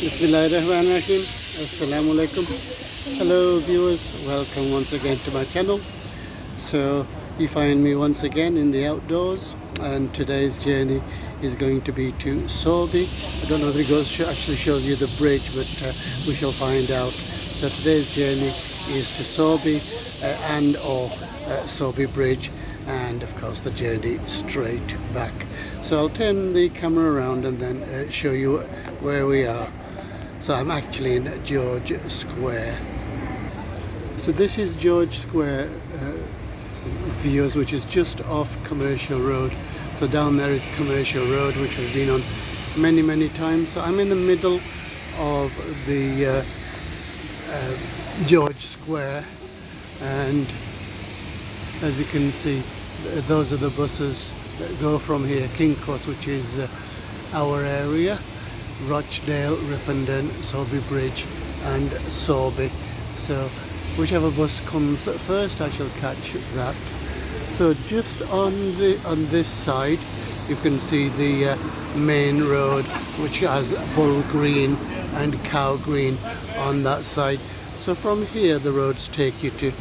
Bismillahirrahmanirrahim. Assalamu alaikum. Hello viewers, welcome once again to my channel. So you find me once again in the outdoors, and today's journey is going to be to Sowerby. I don't know if it actually shows you the bridge, but we shall find out. So today's journey is to Sowerby or Sowerby Bridge, and of course the journey straight back. So I'll turn the camera around and then show you where we are. So I'm actually in George Square. So this is George Square, viewers, which is just off Commercial Road. So down there is Commercial Road, which we've been on many times. So I'm in the middle of the George Square, and as you can see, those are the buses that go from here. King Cross, which is our area, Rochdale, Ripponden, Sowerby Bridge and Sowerby. So whichever bus comes first, I shall catch that. So just on this side you can see the main road, which has Bull Green and Cow Green on that side. So from here the roads take you to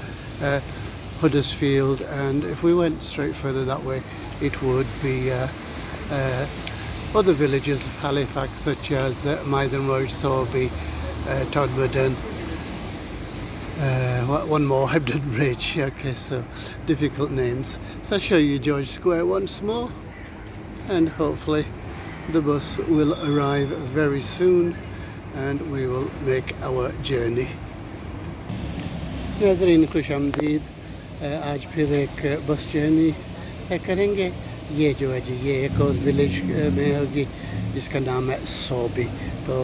Huddersfield, and if we went straight further that way it would be other villages of Halifax, such as Mythenroyd, Sowerby, Todmorden, one more, Hebden Bridge. Okay, so difficult names. So I'll show you George Square once more, and hopefully the bus will arrive very soon and we will make our journey. नाज़रीन खुश आमदीद, आज फिर एक bus journey करेंगे। ये जो है जी, ये एक और विलेज में होगी जिसका नाम है सोबी। तो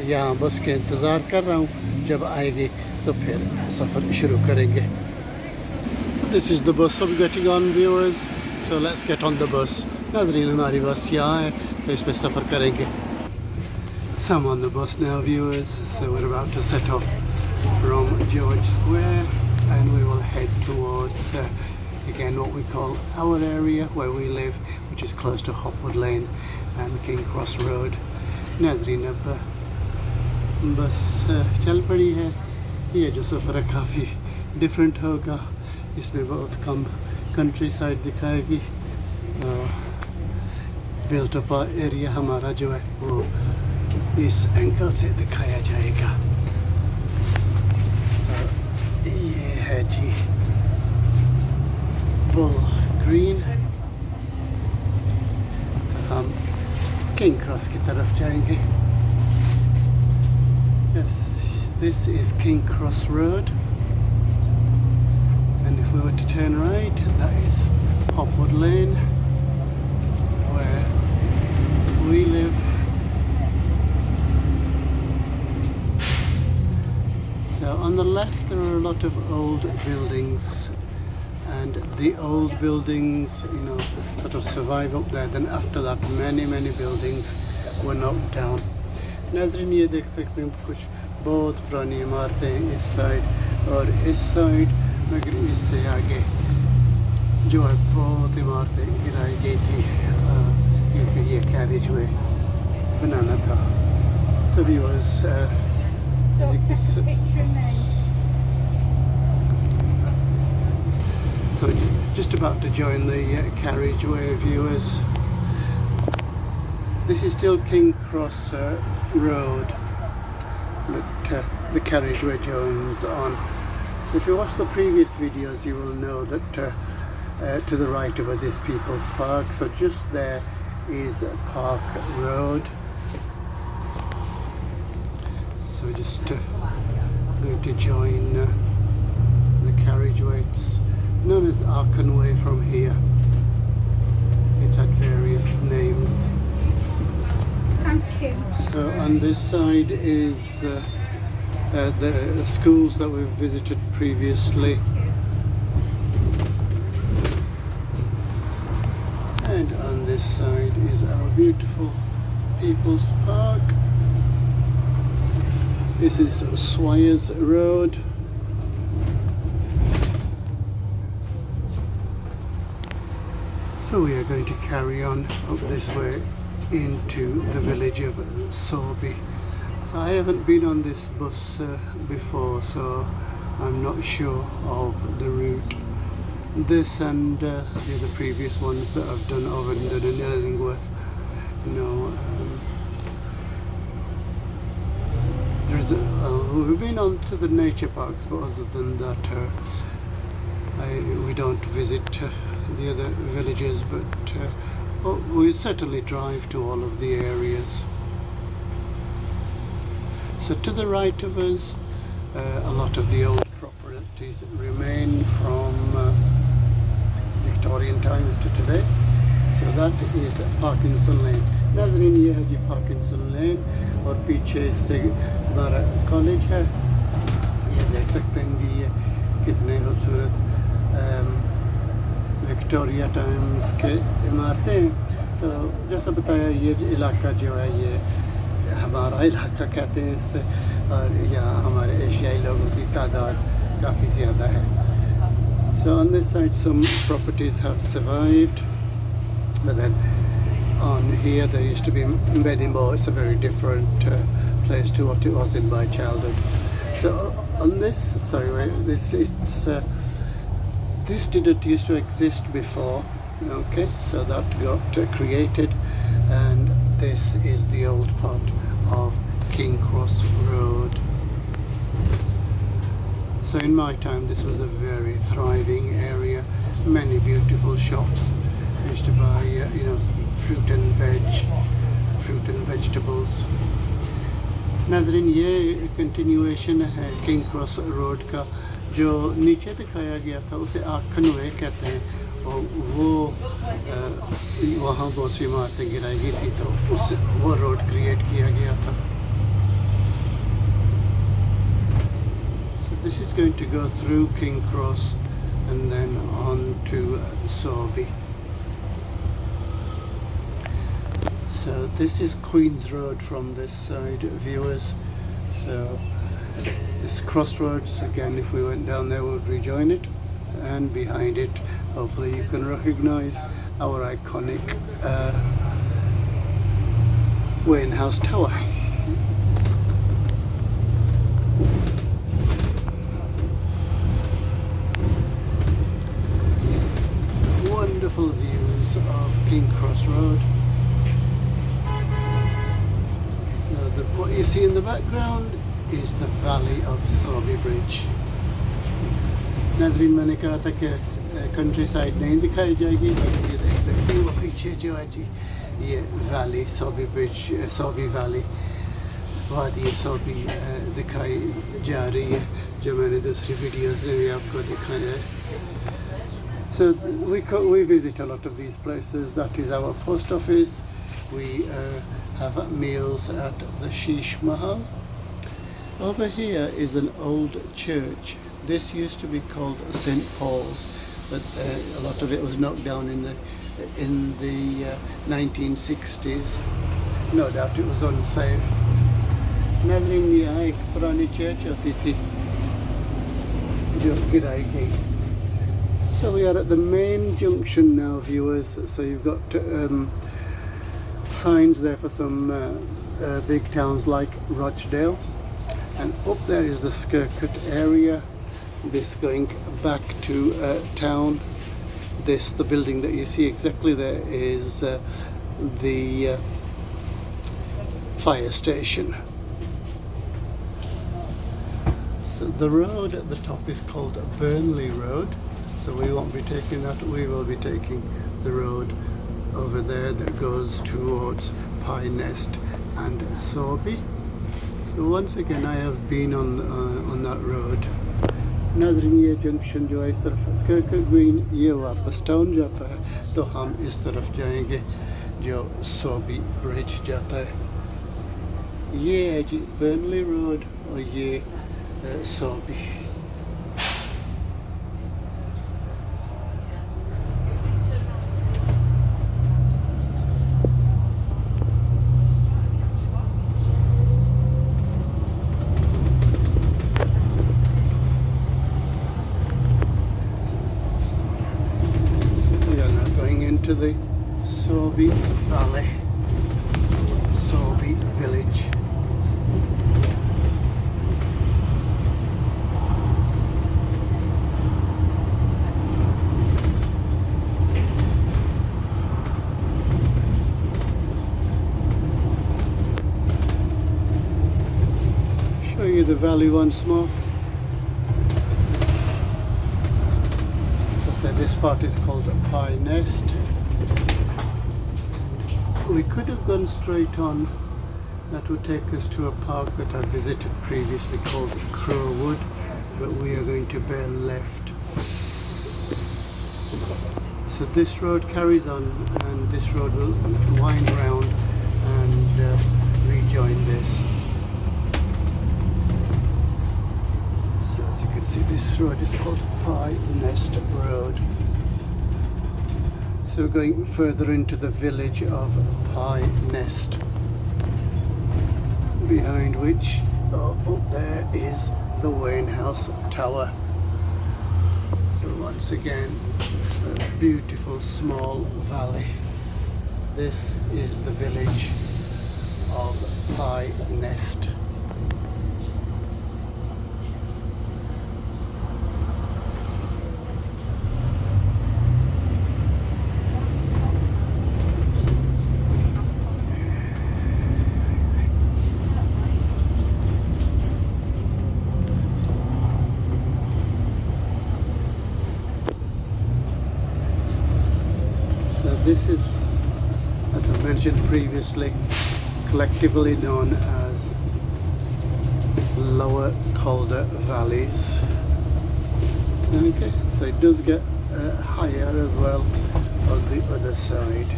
यहाँ बस के इंतज़ार कर रहा हूँ, जब आएगी तो फिर सफ़र शुरू करेंगे। This is the bus I'm getting on, viewers. So let's get on the bus. नाज़रीन हमारी बस यहाँ है, तो इसमें सफ़र करेंगे। So I'm on the bus now, viewers. So we're about to set off from George Square, and we will head towards again what we call our area where we live, which is close to Hopwood Lane and King Cross Road. नाज़रीन अब बस चल पड़ी है। ये जो सफ़र है काफ़ी डिफरेंट होगा, इसमें बहुत कम कंट्री साइड दिखाएगी। बिल्ट अप एरिया हमारा जो है वो इस एंगल से दिखाया जाएगा। ये है जी Bull Green। हम King Cross की तरफ जाएंगे। Yes, this is King Cross Road, and if we were to turn right, that is Hopwood Lane, where we live. So on the left there are a lot of old buildings, and the old buildings, you know, sort of survive up there. Then after that many buildings were knocked down. नाज़रीन ये देख सकते हैं कुछ बहुत पुरानी इमारतें इस साइड और इस साइड, मगर इससे आगे जो है बहुत इमारतें गिराई गई थी क्योंकि ये कैरेज वे बनाना था। So viewers, so just about to join the carriageway, viewers. This is still King Cross Road, but the carriageway joins on. So if you watch the previous videos you will know that to the right of us is People's Park. So just there is Park Road. So just going to join the carriageway. It's known as Arkenway from here. It's had various names. Thank you. So on this side is the schools that we've visited previously. And on this side is our beautiful People's Park. This is Swires Road. So we are going to carry on up this way into the village of Sowerby. So I haven't been on this bus before, so I'm not sure of the route. This and the other previous ones that I've done over in Illingworth, we've been on to the nature parks, but other than that, we don't visit the other villages, but we certainly drive to all of the areas. So to the right of us, a lot of the old properties remain from Victorian times to today. So that is Parkinson Lane. नाज़रीन ये है जी Parkinson लेन और पीछे से हमारा college है। ये देख सकते हैं कि ये कितने खूबसूरत विक्टोरिया टाइम्स के इमारतें हैं। तो जैसा बताया ये इलाका जो है ये हमारा इलाका कहते हैं इससे, और यहाँ हमारे एशियाई लोगों की तादाद काफ़ी ज़्यादा है। So on this side some properties have survived, but then on here there used to be many more. It's a very different place to what it was in my childhood. So on this, this didn't used to exist before. Okay, so that got created, and this is the old part of King Cross Road. So in my time this was a very thriving area, many beautiful shops. I used to buy fruit and vegetables. नाज़रीन ये continuation है king cross road का, जो नीचे दिखाया गया था उसे आखनवे कहते हैं, और वो वहाँ बहुत सी इमारतें गिराई गई थी, तो वो रोड क्रिएट किया गया था। This is going to go through King Cross and then on to Sowerby. So this is Queen's Road from this side, viewers. So this crossroads, again, if we went down there we would rejoin it, and behind it hopefully you can recognize our iconic Wayne House Tower. Wonderful views of King Cross Road. So what you see in the background is the valley of Sowerby Bridge. नाज़रीन मैंने कहा था कि country side नहीं दिखाई जाएगी, ये देख सकते हैं वो पीछे जो है जी ये वैली सोwerby ब्रिज, सोwerby वैली, वादी सोwerby दिखाई जा रही है, जो मैंने दूसरी वीडियोस में भी आपको दिखाया है। So we visit a lot of these places. That is our post office. We have meals at the Sheesh Mahal. Over here is an old church. This used to be called St. Paul's, but a lot of it was knocked down in the 1960s. No doubt it was unsafe. नाज़रीन यहाँ एक पुरानी church होती थी जो गिराई गई। So we are at the main junction now, viewers. So you've got signs there for some big towns like Rochdale, and up there is the Skircut area. This going back to town. The building that you see exactly there is the fire station. So the road at the top is called Burnley Road. So we won't be taking that, we will be taking the road over there that goes towards Pye Nest and Sowerby. So once again I have been on that road. नाज़रीन ये junction जो है इस तरफ स्कर्कट green, ये वापस town जाता है, तो हम इस तरफ जाएंगे जो सोwerby ब्रिज जाता है। ये है जी बर्नली रोड और ये सोwerby। To the Sowerby Valley, Sowerby Village. you the valley once more. As I said, this part is called Pye Nest. We could have gone straight on. That would take us to a park that I visited previously called Crowwood, but we are going to bear left. So this road carries on, and this road will wind round and rejoin this. So as you can see, this road is called Pye Nest Road. So we're going further into the village of Pye Nest, behind which up there is the Wayne House Tower. So once again, a beautiful small valley. This is the village of Pye Nest. This is, as I mentioned previously, collectively known as Lower Calder Valleys. Okay, so it does get higher as well on the other side.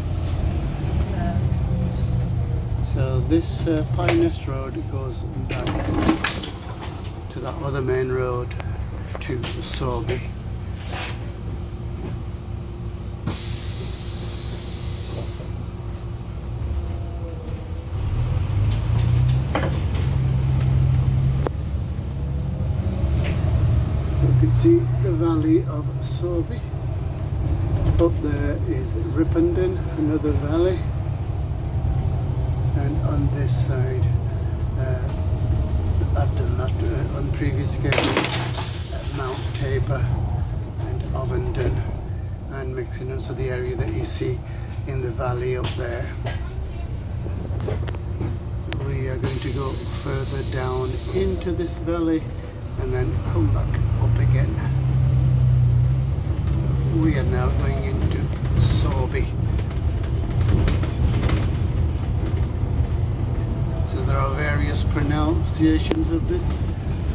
So this Pye Nest Road goes back to that other main road to Sowerby. You can see the valley of Sowerby. Up there is Ryburn, another valley, and on this side, I've done that on previous occasions, Mount Tabor and Ovenden and Mixon, so the area that you see in the valley up there. We are going to go further down into this valley and then come back up again. We are now going into Sowerby. So there are various pronunciations of this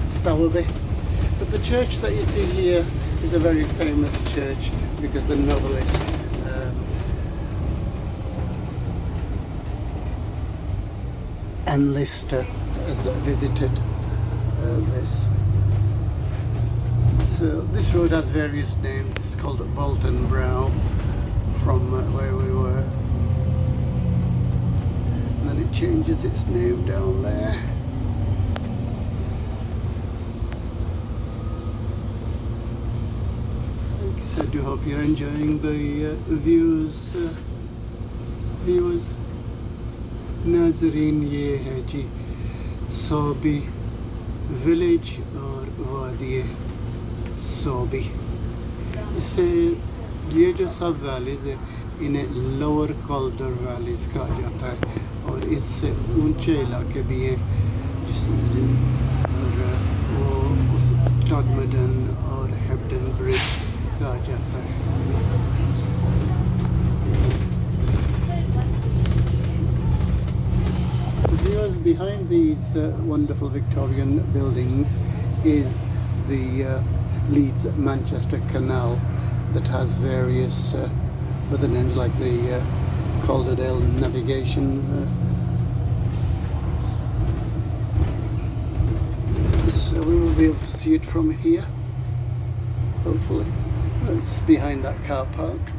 Sowerby, but the church that you see here is a very famous church because the novelist Anne Lister has visited this. So this road has various names. It's called Bolton Brow from where we were, and then it changes its name down there. So I do hope you're enjoying the views, viewers. नाजरीन ये है जी Sobi village और वादी सोबी। इसे ये जो सब valleys है इन्हें लोअर कॉल्डर वैलीज़ कहा जाता है और इससे ऊंचे इलाके भी हैं और वो टॉडमडन और हेब्डन ब्रिज कहा जाता है। Behind these wonderful Victorian buildings is the Leeds-Manchester Canal that has various other names like the Calderdale Navigation. So we will be able to see it from here, hopefully. It's behind that car park.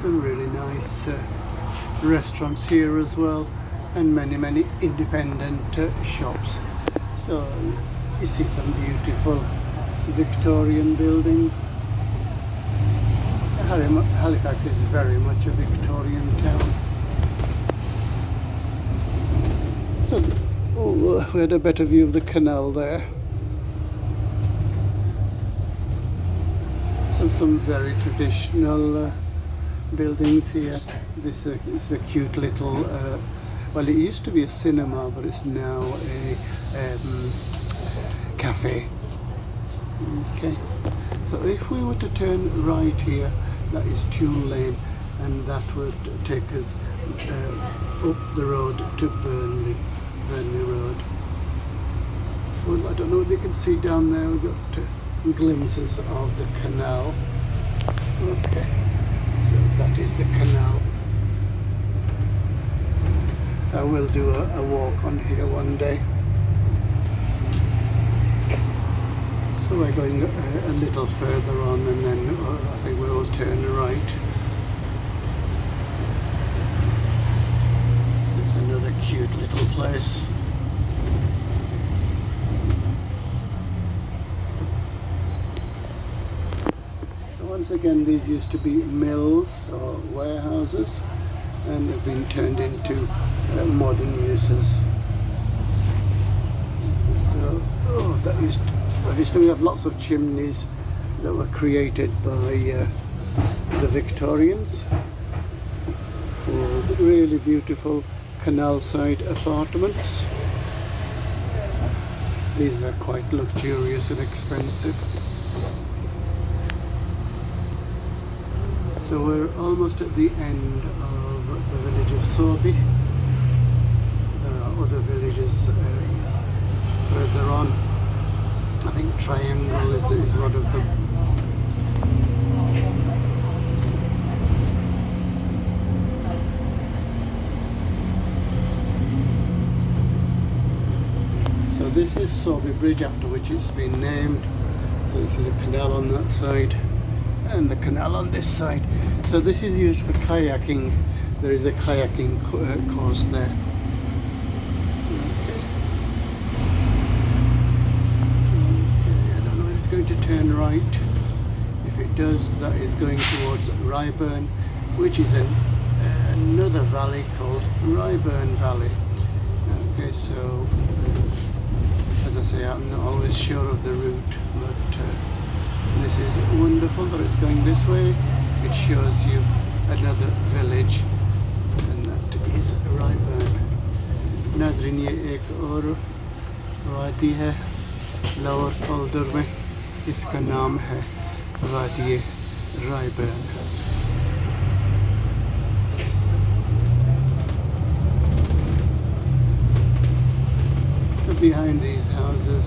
Some really nice restaurants here as well, and many independent shops. So you see some beautiful Victorian buildings. Halifax is very much a Victorian town. So we had a better view of the canal there. So some very traditional buildings here. This is a cute little, well, it used to be a cinema, but it's now a cafe. Okay, so if we were to turn right here, that is Tune Lane, and that would take us up the road to Burnley Road. Well, I don't know what you can see down there. We've got glimpses of the canal. Okay, so that is the canal. So I will do a walk on here one day. So we're going a little further on, and then I think we will turn right. So it's another cute little place. So once again, these used to be mills or warehouses, and have been turned into modern uses. So, obviously we have lots of chimneys that were created by the Victorians for really beautiful canal side apartments. These are quite luxurious and expensive. So we're almost at the end of the village of Sowerby. There are other villages further on. I think Triangle is one of them. So this is Sowerby Bridge, after which it's been named. So you see the canal on that side and the canal on this side. So this is used for kayaking. There is a kayaking course there. Going to turn right. If it does, that is going towards Ryburn, which is another valley called Ryburn Valley. Okay, so as I say, I'm not always sure of the route, but this is wonderful that it's going this way. It shows you another village, and that is Ryburn. नाज़रीन, ये एक और वादी है lower पोल्डर में, इसका नाम है वादी Ryburn. So behind these houses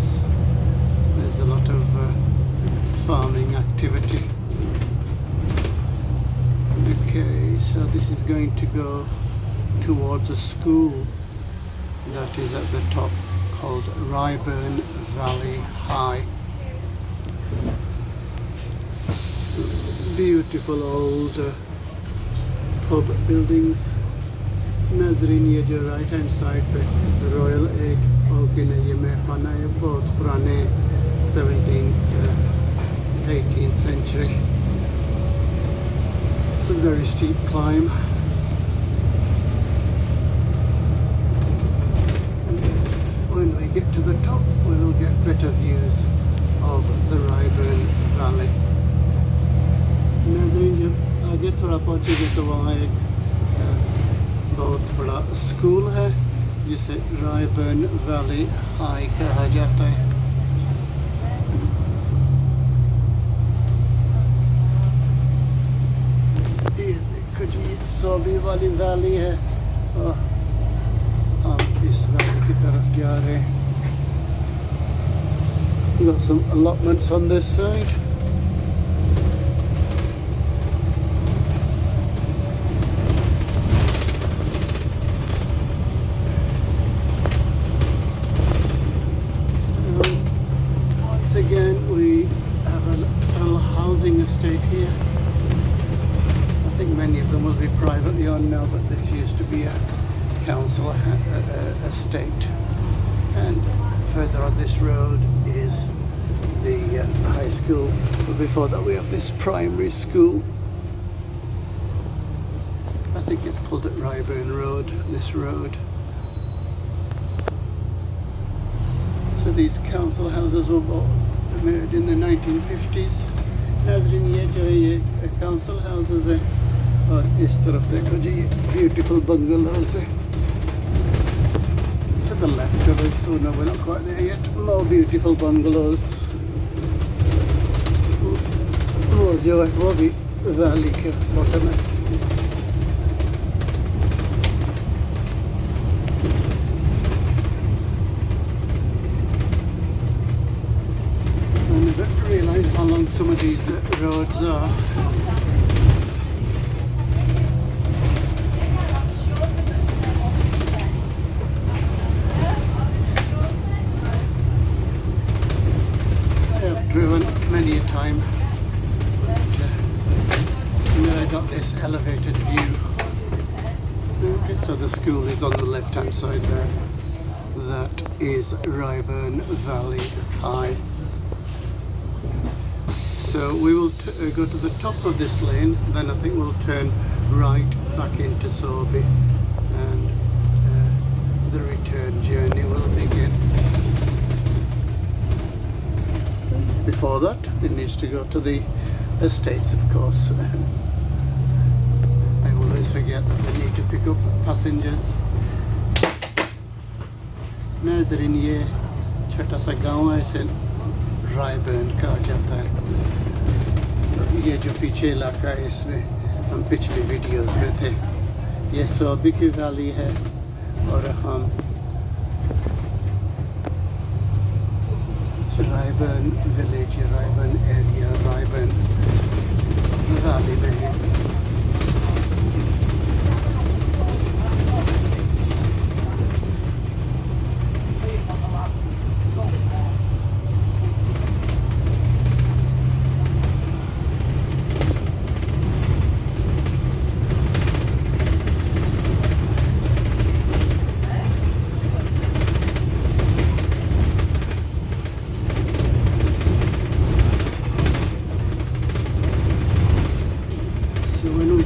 there's a lot of farming activity. Okay, so this is going to go towards a school that is at the top, called Ryburn Valley High. Beautiful old pub buildings. नाज़रीन, ये जो right hand side पे royal एक okay ने ये महफाना है, बहुत पुराने 17th 18th century. It's a very steep climb. When we get to the top, we will get better views of the Ryburn Valley. नाज़रीन, जब आगे थोड़ा पहुँचेंगे तो वहाँ एक बहुत बड़ा स्कूल है जिसे रायबर्न वैली हाई कहा जाता है. ये देखो जी, सोबी वाली वैली है और हम इस वैली की तरफ जा रहे हैं. We've got some allotments on this side. Once again, we have a little housing estate here. I think many of them will be privately owned now, but this used to be a council estate. And further on this road is the high school. But before that we have this primary school. I think it's called it Ryburn Road, this road. So these council houses were made in the 1950s. नाज़रीन, ये जो है ये council houses है और इस तरफ देखो जी ये ब्यूटीफुल bungalows है. To the left of us, oh no, we're not quite there yet. More beautiful bungalows. वो जो है वो भी वैली के बॉटम है. I never realised how long some of these roads are. Driven many a time, but now I got this elevated view. Okay, so the school is on the left hand side there. That is Ryburn Valley High. So we will go to the top of this lane, then I think we'll turn right back into Sowerby, and the return journey will begin. Before that, it needs to go to the estates, of course. I always forget that we need to pick up passengers. नाज़रीन ये छोटा सा गांव है, इसे Ryburn कहा जाता है. ये जो पीछे इलाका है इसमें हम पिछली वीडियोस में थे. ये सोबी की वैली है और हम Ryburn village, Ryburn area, Ryburn Valley में है.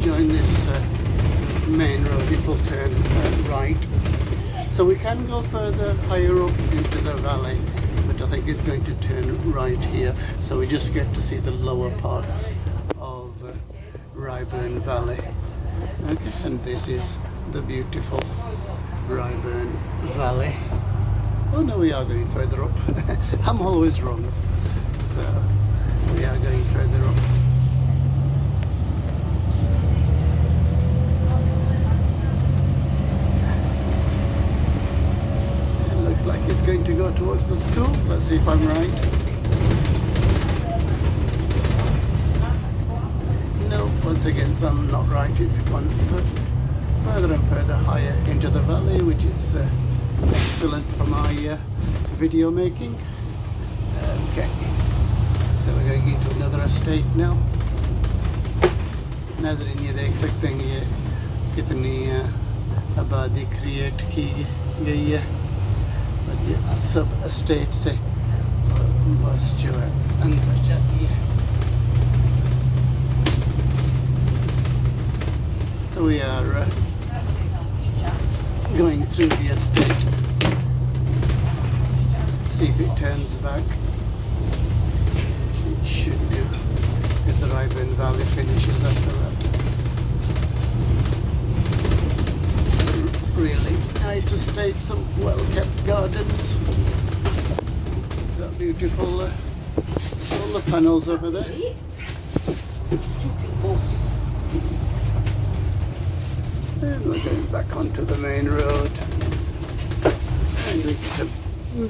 Join this main road, it will turn right. So we can go further higher up into the valley, but I think it's going to turn right here. So we just get to see the lower parts of Ryburn Valley. Okay, and this is the beautiful Ryburn Valley. Oh no, we are going further up. I'm always wrong. So we are going further up. Like it's going to go towards the school. Let's see if I'm right. No, once again I'm not right. It's gone further and further higher into the valley, which is excellent for my video making. Okay, so we're going into another estate now. नाज़रीन ये देख सकते हैं ये कितनी आबादी create की गई है. और ये सब एस्टेट से बस जो है अंदर जाती है. So we are going through the estate. See if it turns back. It should do, because the Ryburn Valley finishes after that. Really nice estate, some well-kept gardens. That beautiful solar panels over there. And we're going back onto the main road, and we get a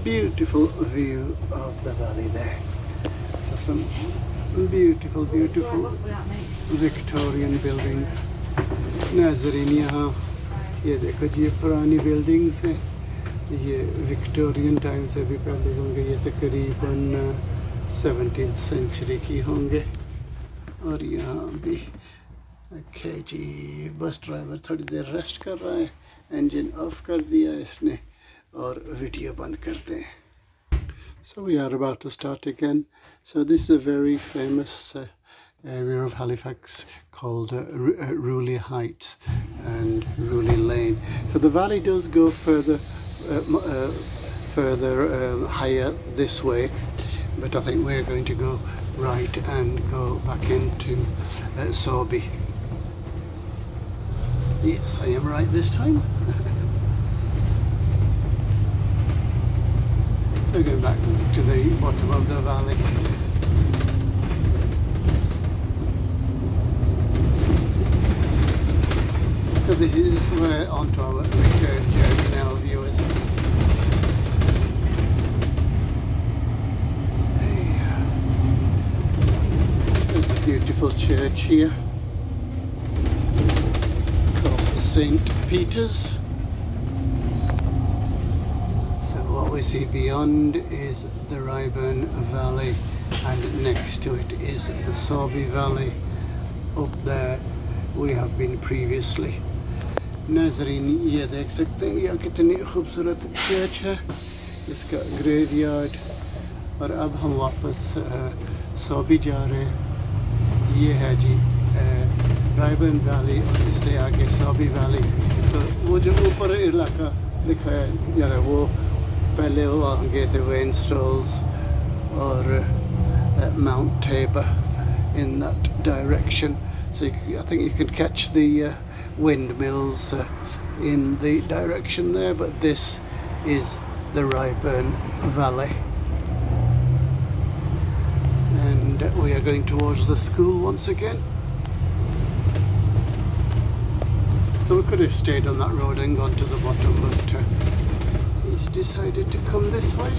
beautiful view of the valley there. So some beautiful Victorian buildings. नाज़रीन यहाँ ये देखो जी ये पुरानी buildings हैं. ये Victorian time से भी पहले होंगे. ये तकरीबन 17th सेंचुरी की होंगे. और यहाँ भी ओके जी बस ड्राइवर थोड़ी देर रेस्ट कर रहा है. इंजन ऑफ कर दिया इसने और वीडियो बंद करते हैं. So we are about to start again. So this is a very famous area of Halifax called Ruley Heights and Ruley Lane. So the valley does go further higher this way, but I think we're going to go right and go back into Sowerby. Yes, I am right this time. So going back to the bottom of the valley. So this is we're onto our return journey now, viewers. There's a beautiful church here called St. Peter's. So what we see beyond is the Ryburn Valley, and next to it is the Sowerby Valley. Up there we have been previously. नाजरीन ये देख सकते हैं यहाँ कितनी खूबसूरत church है, इसका ग्रेवयार्ड। और अब हम वापस सौबी जा रहे हैं। ये है जी रायबर्न वैली और इससे आगे सौबी वैली। तो वो जो ऊपर इलाका दिखा है यार, वो पहले वहाँ गए थे वेनस्टॉल्स और Mount Tabor in that direction. So I think you can catch the windmills in the direction there, but this is the Ryburn Valley, and we are going towards the school once again. So we could have stayed on that road and gone to the bottom, but he's decided to come this way.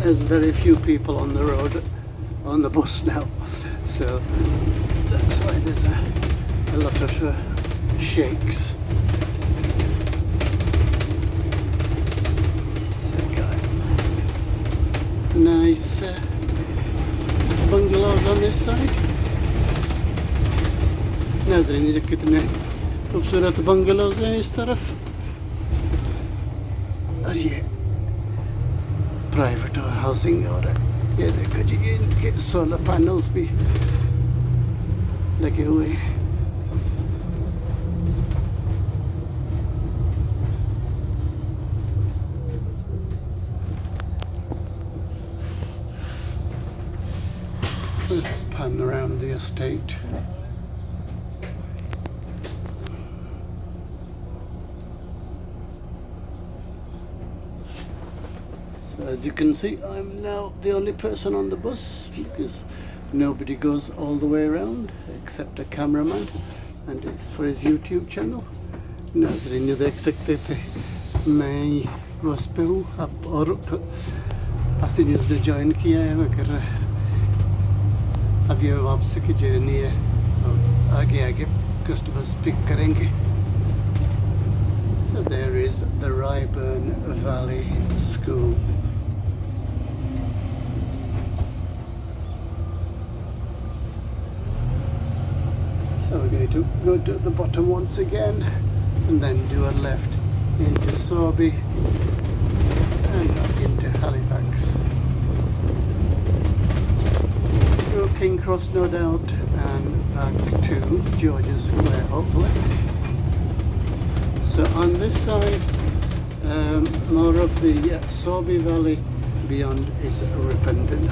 There's very few people on the road, on the bus now, so that's why there's a lot of shakes. So got nice bungalows on this side. नाज़रीन ये कितने खूबसूरत bungalows हैं इस तरफ, और ये private और हाउसिंग हो रहा है। ये देखो जी, इनके सोलर पैनल्स भी लगे हुए हैं। Let's pan around the estate. As you can see, I'm now the only person on the bus because nobody goes all the way around except a cameraman, and it's for his YouTube channel. नाज़रीन देख सकते थे मैं बस पे हूँ अब, और पैसेंजर्स ने ज्वाइन किया है, मगर अब ये वापसी की जर्नी है, तो आगे आगे कस्टमर्स पिक करेंगे। So there is the Ryburn Valley School. So we're going to go to the bottom once again and then do a left into Sowerby and back into Halifax. Through King Cross no doubt and back to George's Square hopefully. So on this side, more of the Sowerby Valley, beyond is Ryburn.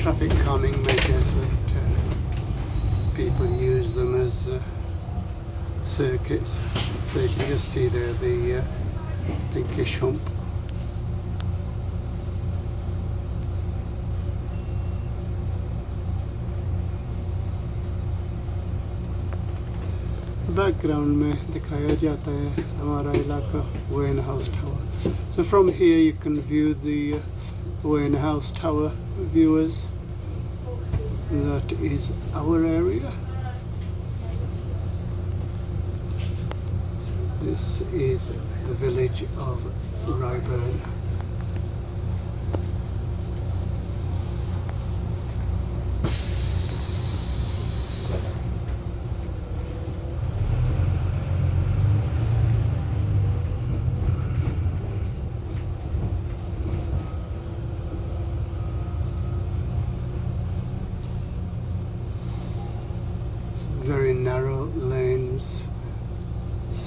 Traffic calming measures that people use them as circuits. So you can just see there the pinkish hump. Background में दिखाया जाता है हमारा इलाका Wayne House Tower. So from here you can view the Wayne House Tower, viewers. That is our area. So this is the village of Ryburn.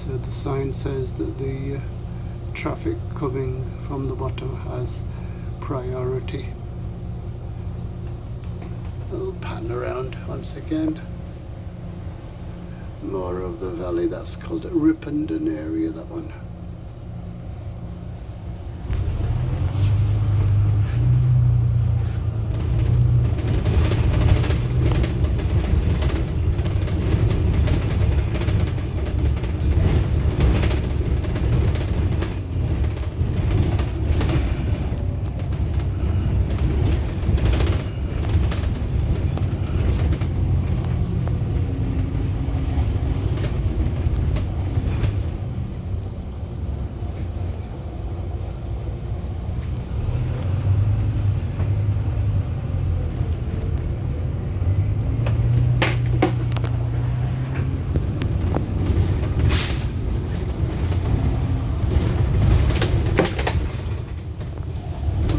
So the sign says that the traffic coming from the bottom has priority. I'll pan around once again. More of the valley. That's called Ryburn area, that one.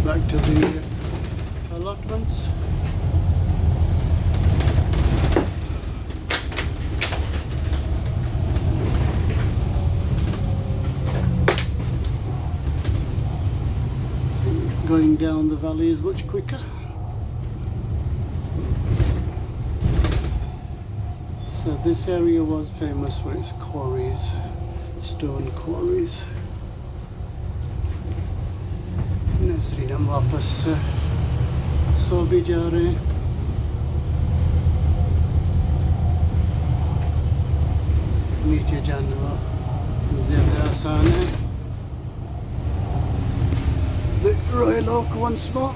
Back to the allotments. Going down the valley is much quicker. So this area was famous for its quarries, stone quarries. नजरीन हम वापस सोबी जा रहे हैं. नीचे जाना ज़्यादा आसान है. The Royal Oak once more.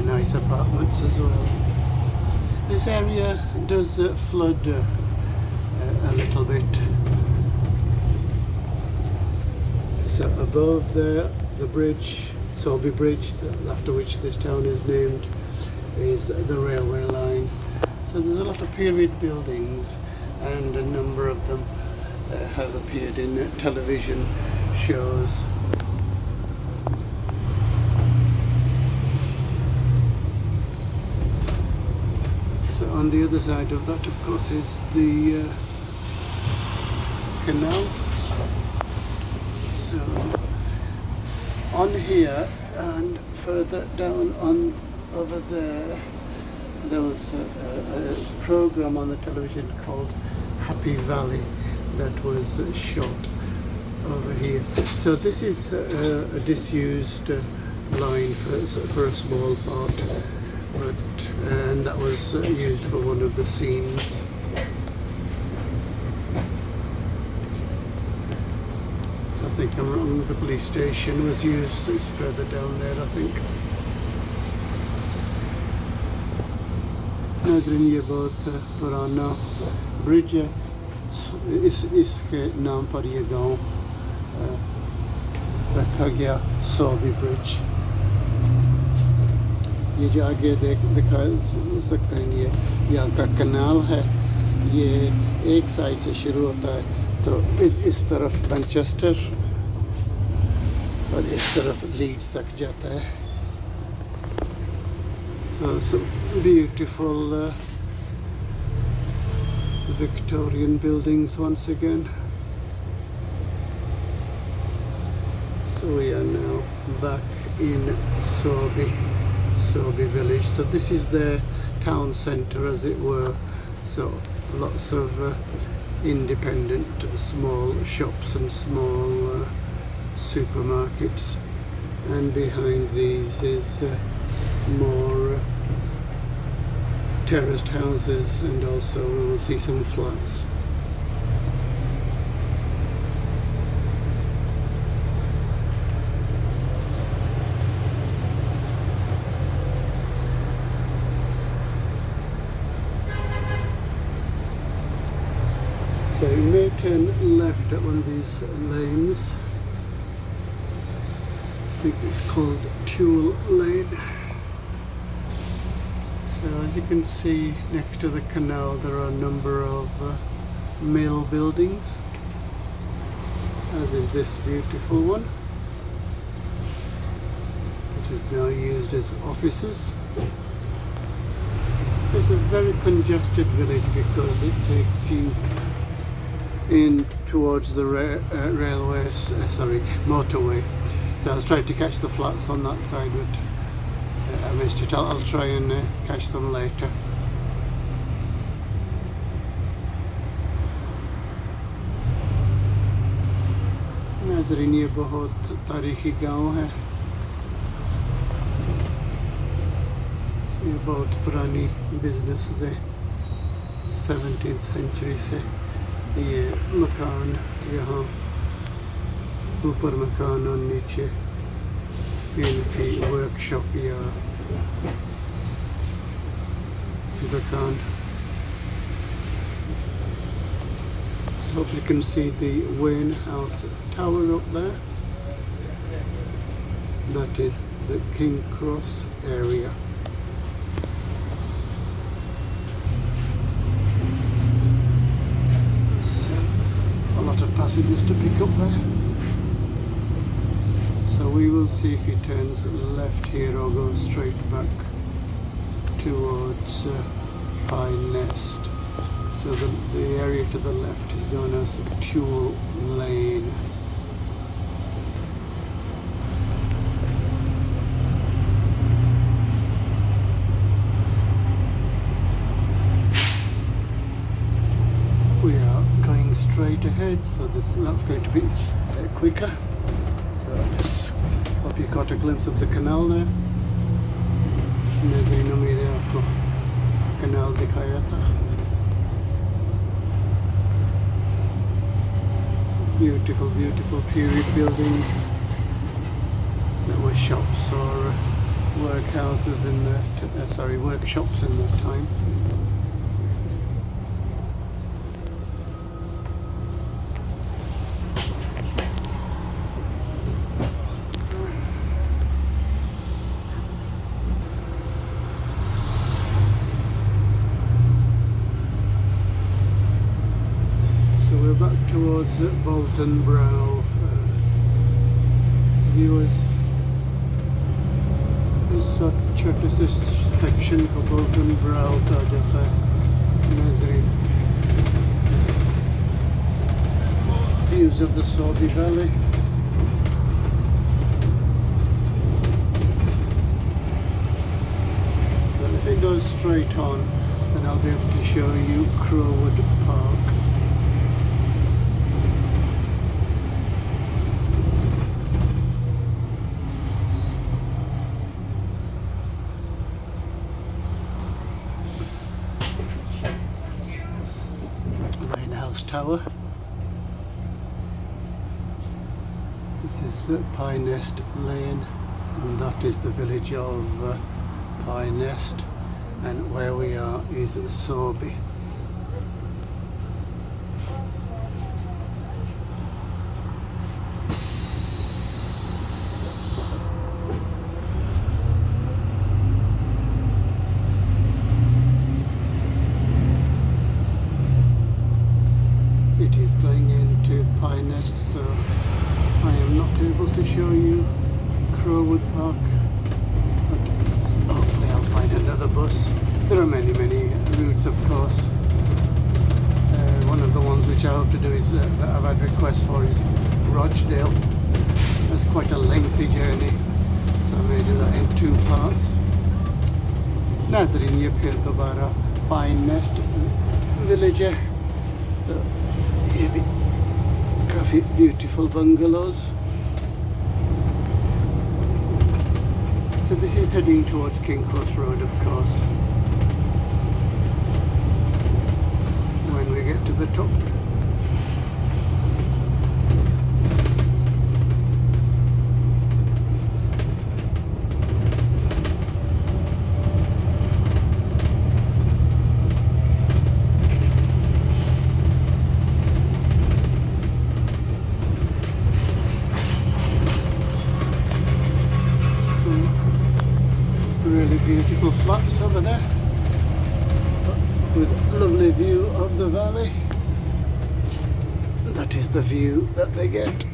Nice apartments as well. This area does flood a little bit. So above there, the bridge, Sowerby Bridge, after which this town is named, is the railway line. So there's a lot of period buildings, and a number of them have appeared in television shows. On the other side of that, of course, is the canal. So on here and further down on over there was a program on the television called Happy Valley that was shot over here. So this is a disused line for a small part. And that was used for one of the scenes. So I think I'm wrong, the police station was used. It's further down there, I think. नाज़रीन ये बहुत पुराना bridge है. इसके नाम पर ये गांव रखा गया, Sowerby Bridge. ये जो आगे दिखा सकते हैं, ये यहाँ का कनाल है. ये एक साइड से शुरू होता है तो इस तरफ मैनचेस्टर और इस तरफ लीड्स तक जाता है. So some beautiful Victorian buildings once again. So we are now back in Sowerby village. So this is the town centre, as it were. So lots of independent small shops and small supermarkets, and behind these is more terraced houses, and also we will see some flats. So you may turn left at one of these lanes. I think it's called Tulle Lane. as you can see, next to the canal there are a number of mill buildings, as is this beautiful one, which is now used as offices. So it's a very congested village because it takes you in towards the motorway. So I was trying to catch the flats on that side, but I missed it. I'll try and catch them later. नाज़रीन ये बहुत तारीखी गांव है, ये बहुत पुरानी business है, 17th century से ये मकान, यहाँ ऊपर मकान और नीचे इनकी वर्कशॉप या दुकान. So hope you can see the Wayne House Tower up there. That is the King Cross area. So, a lot of passengers to pick up there. So we will see if he turns left here or goes straight back towards Pye Nest. So the area to the left is known as Tulle Lane. We are going straight ahead, so that's going to be quicker. So just hope you caught a glimpse of the canal there. नज़रीनों मेरे आपको canal दिखाया था. Beautiful, beautiful period buildings that were shops or workhouses in the workshops in that time. Back towards Bolton Brow. Viewers, this section of Bolton Brow का जाता है नज़रीन. Views of the Sowerby Valley. So if it goes straight on, then I'll be able to show you Crowwood Park. Tower. This is Pye Nest Lane, and that is the village of Pye Nest, and where we are is Sowerby. It is going into Pye Nest, so I am not able to show you Crowwood Park, but hopefully I'll find another bus. There are many routes, of course. One of the ones which I hope to do is that I've had requests for is Rochdale. That's quite a lengthy journey, so I may do that in 2 parts. नाज़रीन ये फिर दोबारा Pye Nest village है, तो ये भी काफ़ी beautiful bungalows. So this is heading towards King Cross Road, of course, when we get to the top. Really beautiful flats over there. with lovely view of the valley. That is the view that they get.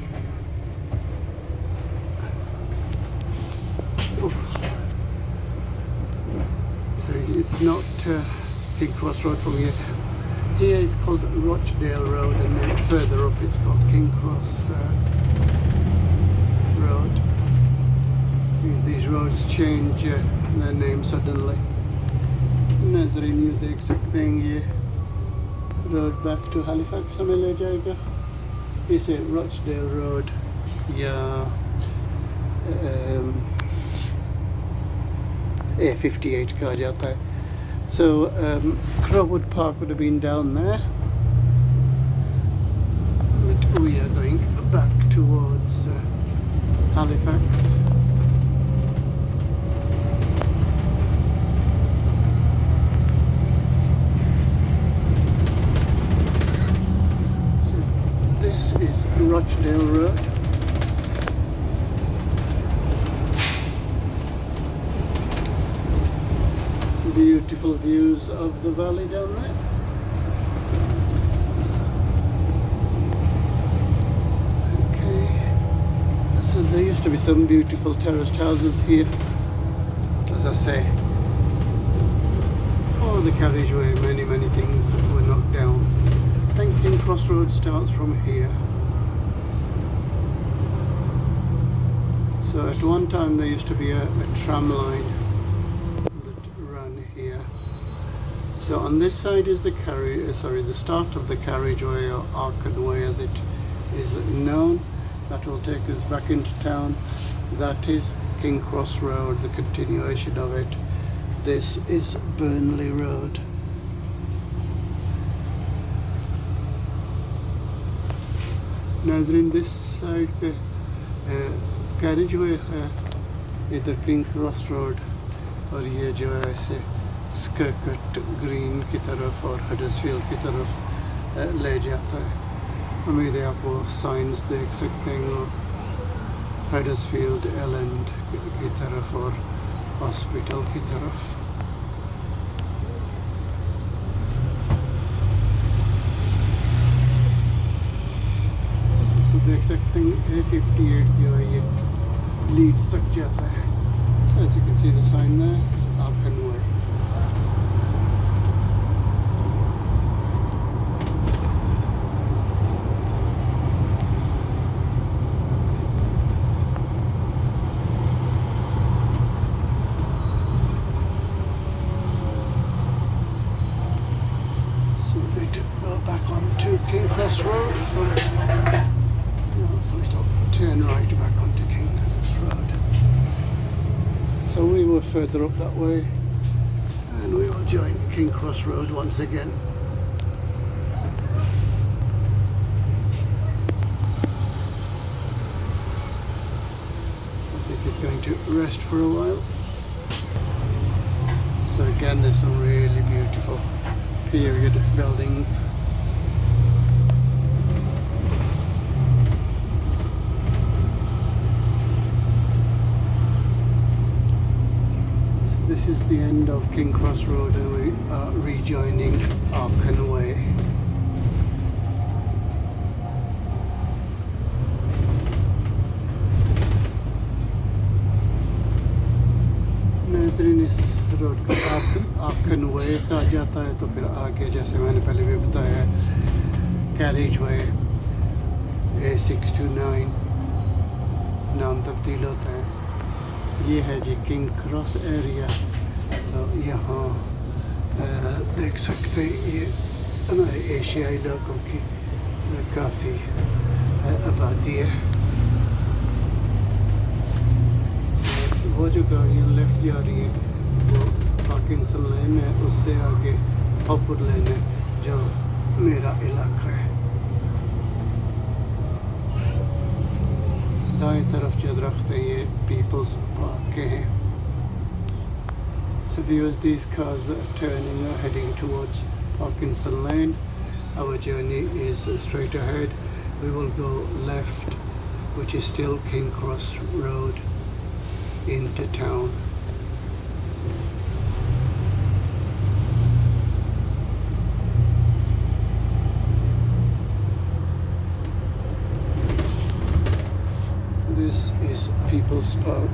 So it's not King Cross Road from here. Here is called Rochdale Road, and then further up it's called King Cross Road. These roads change their name suddenly. नाज़रीन ये देख सकते हैं, ये road back to Halifax हमें ले जाएगा. इसे रॉचडेल रोड या A58 कहा जाता है. So Crowwood Park would have been down there, but we are going back towards Halifax. So this is Rochdale Road. Beautiful views of the valley down there. Okay, so there used to be some beautiful terraced houses here. As I say, for the carriageway, many things were knocked down. I think King Cross Road starts from here. So at one time there used to be a tram line here. So on this side is the the start of the carriageway, or Arcadway as it is known. That will take us back into town. That is King Cross Road, the continuation of it. This is Burnley Road. नाज़रीन this side पे carriageway है, इधर King Cross Road, और ये जो है ऐसे स्कर्कट green की तरफ और हडर्सफील्ड की तरफ ले जाता है. उम्मीद है आप वो साइंस देख सकते हैं, वो हडर्सफील्ड एलैंड की तरफ और हॉस्पिटल की तरफ. तो देख सकते हैं A58 जो है ये लीड्स तक जाता है. So as you can see the sign there, it's Arcadway. So we need to go back onto King Cross Road from, hopefully it'll turn right back onto King Cross Road. So we were further up that way, and we will join King Cross Road once again. I think he's going to rest for a while. So again, there's some really beautiful period buildings. This is the end of King Cross Road, and we are rejoining Arcadway. नाज़रीन इस road को Arcadway कहा जाता है. तो फिर आगे जैसे मैंने पहले भी बताया, कैरेजवे A629 नाम तब्दील होता है. ये है जी किंग क्रॉस एरिया. तो यहाँ देख सकते हैं ये हमारे एशियाई लोगों की काफ़ी आबादी है. वो जो गाड़ियाँ लेफ्ट जा रही हैं वो पार्किंसन लेन है, उससे आगे हॉपवुड लेन है जो मेरा इलाका है. दाएं तरफ जो दरख्त है ये पीपल्स पार्क के हैं. So viewers, these cars are turning or heading towards Parkinson Lane. Our journey is straight ahead. We will go left, which is still King Cross Road, into town. park.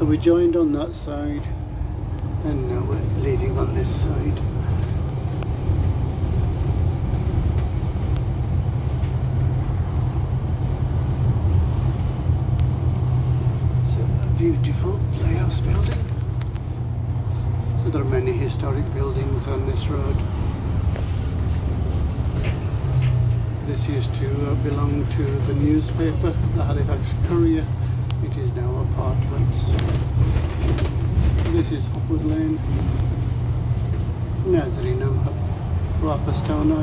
So we joined on that side and now we're leaving on this side. It's a beautiful playhouse building. So there are many historic buildings on this road. This used to belong to the newspaper, the Halifax Courier. It is now apartments. This is Hopwood Lane. नाज़रीन हम वापस town आ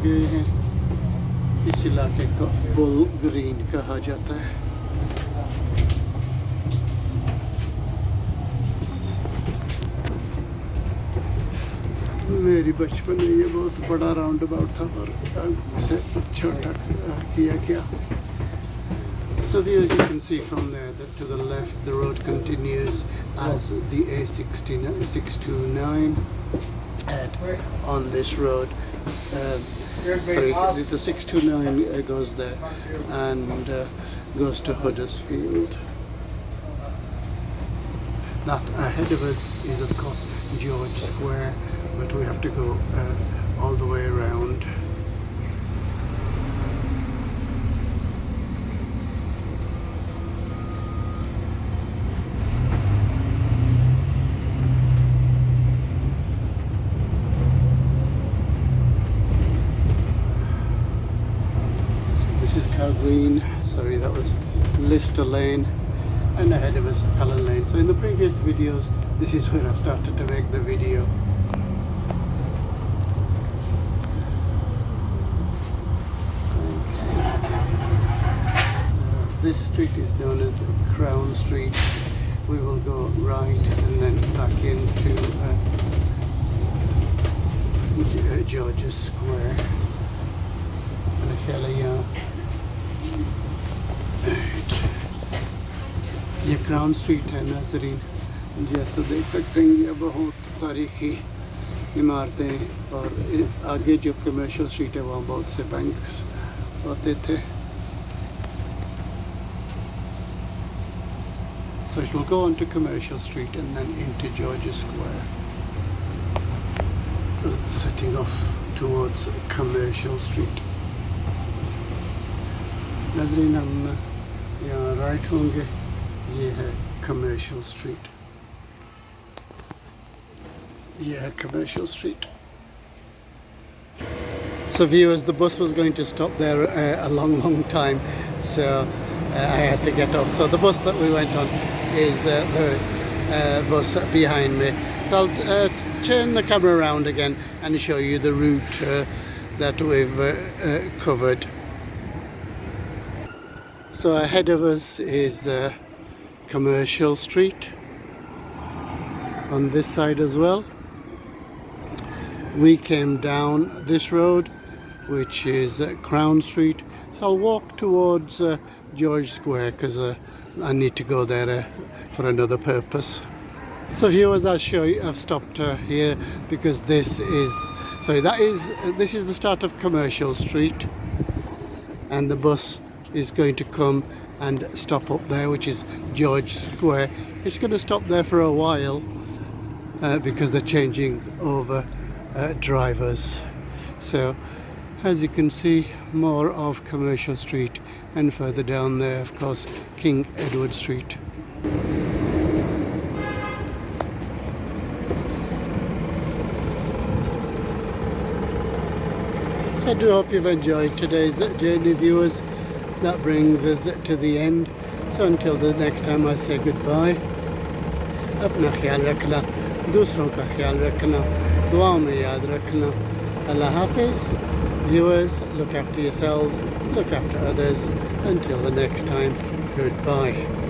गए हैं. इस इलाके को bull green कहा जाता है. मेरी बचपन में ये बहुत बड़ा राउंड अबाउट था पर इसे छोटा किया गया. So viewers, you can see from there that to the left the road continues as the A629 and on this road. Sorry, the 629 goes there and goes to Huddersfield. That ahead of us is of course George Square, but we have to go all the way around. Green, sorry, that was Lister Lane, and ahead of us Cullen Lane. So in the previous videos, this is where I started to make the video. This street is known as Crown Street. We will go right and then back into George's Square. ये crown street है नाज़रीन. जैसे देख सकते हैं ये बहुत तारीखी इमारतें और आगे जो कमर्शियल स्ट्रीट है वहाँ बहुत से बैंक्स होते थे. So it will go on to Commercial Street and then into George's Square. So it's setting off towards Commercial Street. नाज़रीन हम यहाँ राइट होंगे. ये है Commercial Street. ये है Commercial Street. So viewers, the bus was going to stop there a long time, so I had to get off. So the bus that we went on is the bus behind me. So I'll turn the camera around again and show you the route that we've covered. So ahead of us is Commercial Street on this side as well. We came down this road, which is Crown Street. So I'll walk towards George Square because I need to go there for another purpose. So viewers, I'll show you. I've stopped here because this is the start of Commercial Street, and the bus is going to come and stop up there, which is George Square. It's going to stop there for a while because they're changing over drivers. So as you can see, more of Commercial Street, and further down there of course King Edward Street. So I do hope you've enjoyed today's journey, viewers. That brings us to the end. So until the next time I say goodbye, अपना ख्याल रखना, दूसरों का ख्याल रखना, दुआओं में याद रखना. Allah Hafiz. Viewers, look after yourselves, look after others. Until the next time, goodbye.